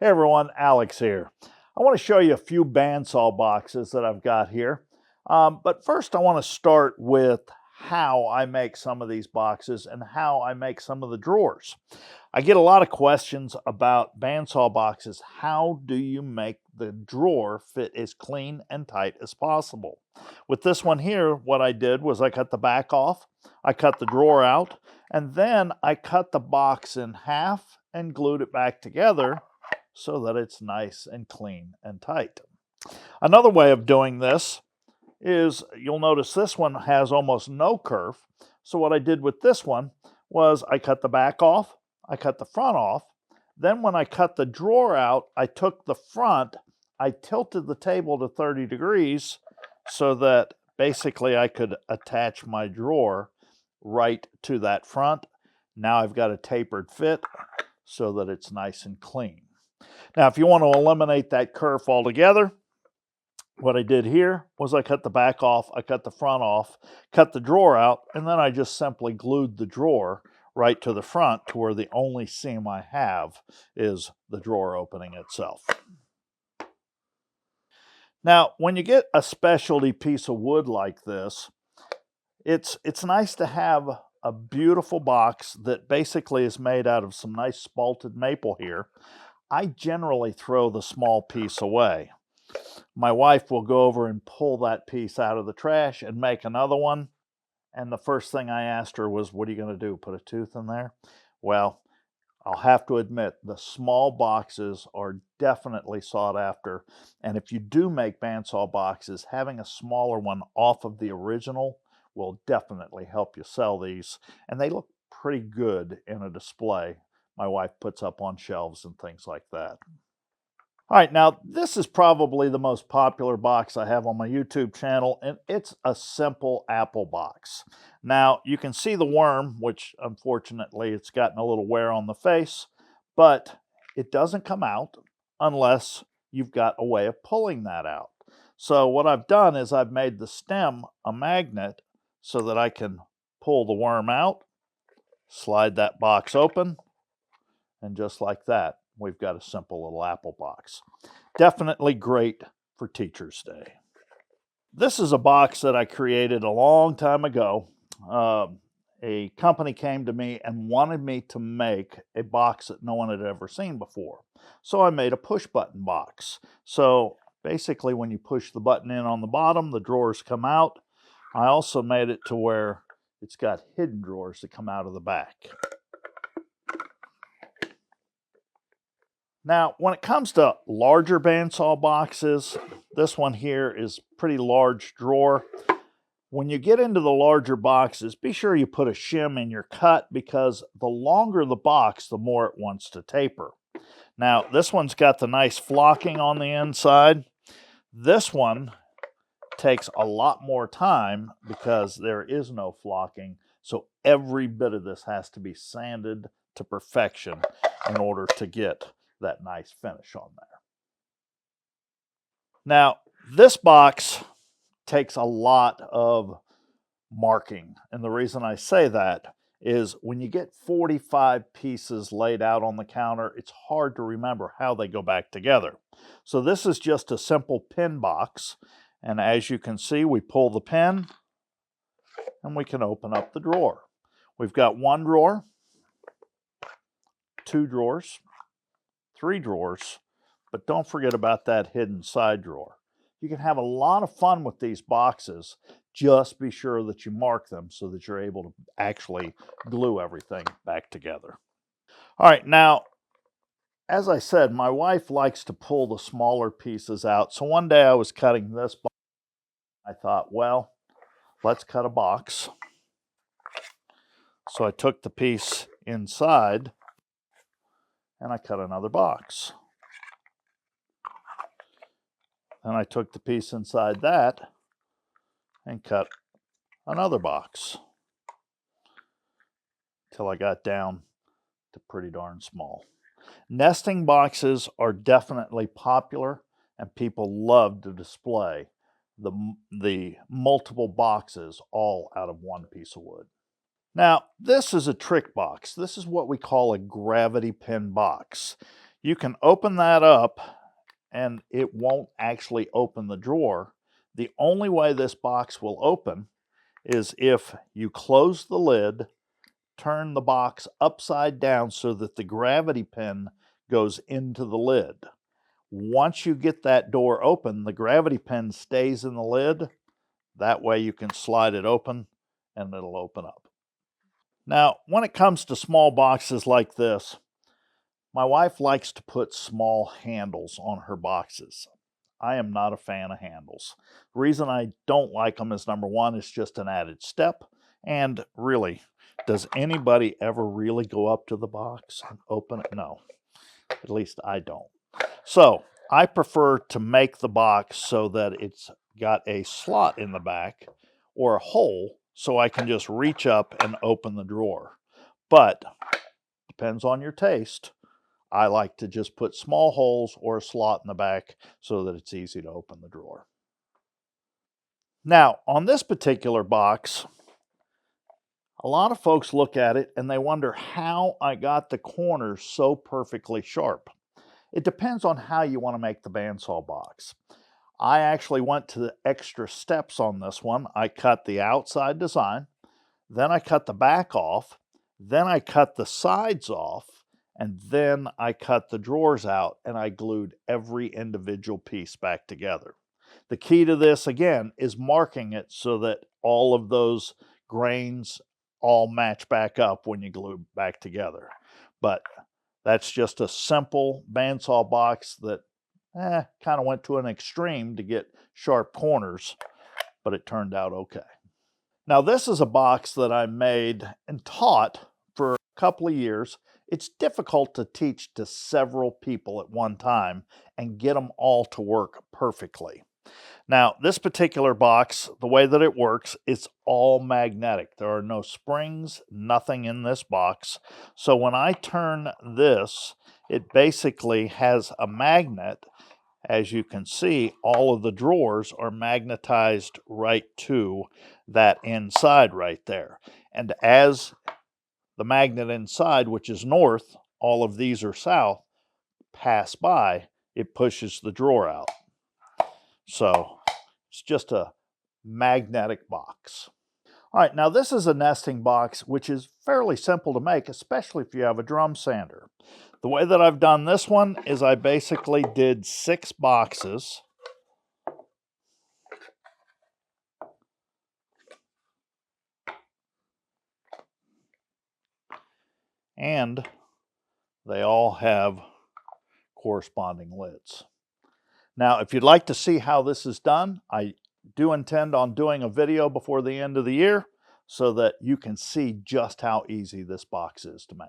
Hey everyone, Alex here. I want to show you a few bandsaw boxes that I've got here. But first I want to start with how I make some of these boxes and how I make some of the drawers. I get a lot of questions about bandsaw boxes. How do you make the drawer fit as clean and tight as possible? With this one here, what I did was I cut the back off, I cut the drawer out, and then I cut the box in half and glued it back together so that it's nice and clean and tight. Another way of doing this is you'll notice this one has almost no curve. So what I did with this one was I cut the back off, I cut the front off. Then when I cut the drawer out, I took the front, I tilted the table to 30 degrees so that basically I could attach my drawer right to that front. Now I've got a tapered fit so that it's nice and clean. Now, if you want to eliminate that curve altogether, what I did here was I cut the back off, I cut the front off, cut the drawer out, and then I just simply glued the drawer right to the front to where the only seam I have is the drawer opening itself. Now, when you get a specialty piece of wood like this, it's nice to have a beautiful box that basically is made out of some nice spalted maple here. I generally throw the small piece away. My wife will go over and pull that piece out of the trash and make another one. And the first thing I asked her was, what are you going to do? Put a tooth in there? Well, I'll have to admit the small boxes are definitely sought after. And if you do make bandsaw boxes, having a smaller one off of the original will definitely help you sell these. And they look pretty good in a display my wife puts up on shelves and things like that. All right, now this is probably the most popular box I have on my YouTube channel, and it's a simple apple box. Now, you can see the worm, which unfortunately it's gotten a little wear on the face, but it doesn't come out unless you've got a way of pulling that out. So what I've done is I've made the stem a magnet so that I can pull the worm out, slide that box open, and just like that, we've got a simple little apple box. Definitely great for Teacher's Day. This is a box that I created a long time ago. A company came to me and wanted me to make a box that no one had ever seen before. So I made a push button box. So basically when you push the button in on the bottom, the drawers come out. I also made it to where it's got hidden drawers that come out of the back. Now, when it comes to larger bandsaw boxes, this one here is pretty large drawer. When you get into the larger boxes, be sure you put a shim in your cut because the longer the box, the more it wants to taper. Now, this one's got the nice flocking on the inside. This one takes a lot more time because there is no flocking, so every bit of this has to be sanded to perfection in order to get that nice finish on there. Now, this box takes a lot of marking, and the reason I say that is when you get 45 pieces laid out on the counter, it's hard to remember how they go back together. So this is just a simple pin box, and as you can see, we pull the pin and we can open up the drawer. We've got one drawer, two drawers, three drawers, but don't forget about that hidden side drawer. You can have a lot of fun with these boxes. Just be sure that you mark them so that you're able to actually glue everything back together. All right, now, as I said, my wife likes to pull the smaller pieces out. So one day I was cutting this box. I thought, well, let's cut a box. So I took the piece inside and I cut another box. And I took the piece inside that and cut another box till I got down to pretty darn small. Nesting boxes are definitely popular, and people love to display the multiple boxes all out of one piece of wood. Now, this is a trick box. This is what we call a gravity pin box. You can open that up and it won't actually open the drawer. The only way this box will open is if you close the lid, turn the box upside down so that the gravity pin goes into the lid. Once you get that door open, the gravity pin stays in the lid. That way you can slide it open and it'll open up. Now, when it comes to small boxes like this, my wife likes to put small handles on her boxes. I am not a fan of handles. The reason I don't like them is number one, it's just an added step. And really, does anybody ever really go up to the box and open it? No, at least I don't. So I prefer to make the box so that it's got a slot in the back or a hole so I can just reach up and open the drawer. But depends on your taste. I like to just put small holes or a slot in the back so that it's easy to open the drawer. Now, on this particular box, a lot of folks look at it and they wonder how I got the corners so perfectly sharp. It depends on how you want to make the bandsaw box. I actually went to the extra steps on this one. I cut the outside design, then I cut the back off, then I cut the sides off, and then I cut the drawers out and I glued every individual piece back together. The key to this, again, is marking it so that all of those grains all match back up when you glue back together. But that's just a simple bandsaw box that kind of went to an extreme to get sharp corners, but it turned out okay. Now, this is a box that I made and taught for a couple of years. It's difficult to teach to several people at one time and get them all to work perfectly. Now, this particular box, the way that it works, it's all magnetic. There are no springs, nothing in this box. So when I turn this, it basically has a magnet. As you can see, all of the drawers are magnetized right to that inside right there. And as the magnet inside, which is north, all of these are south, pass by, it pushes the drawer out. So it's just a magnetic box. All right, now this is a nesting box, which is fairly simple to make, especially if you have a drum sander. The way that I've done this one is I basically did 6 boxes. And they all have corresponding lids. Now, if you'd like to see how this is done, I do intend on doing a video before the end of the year so that you can see just how easy this box is to make.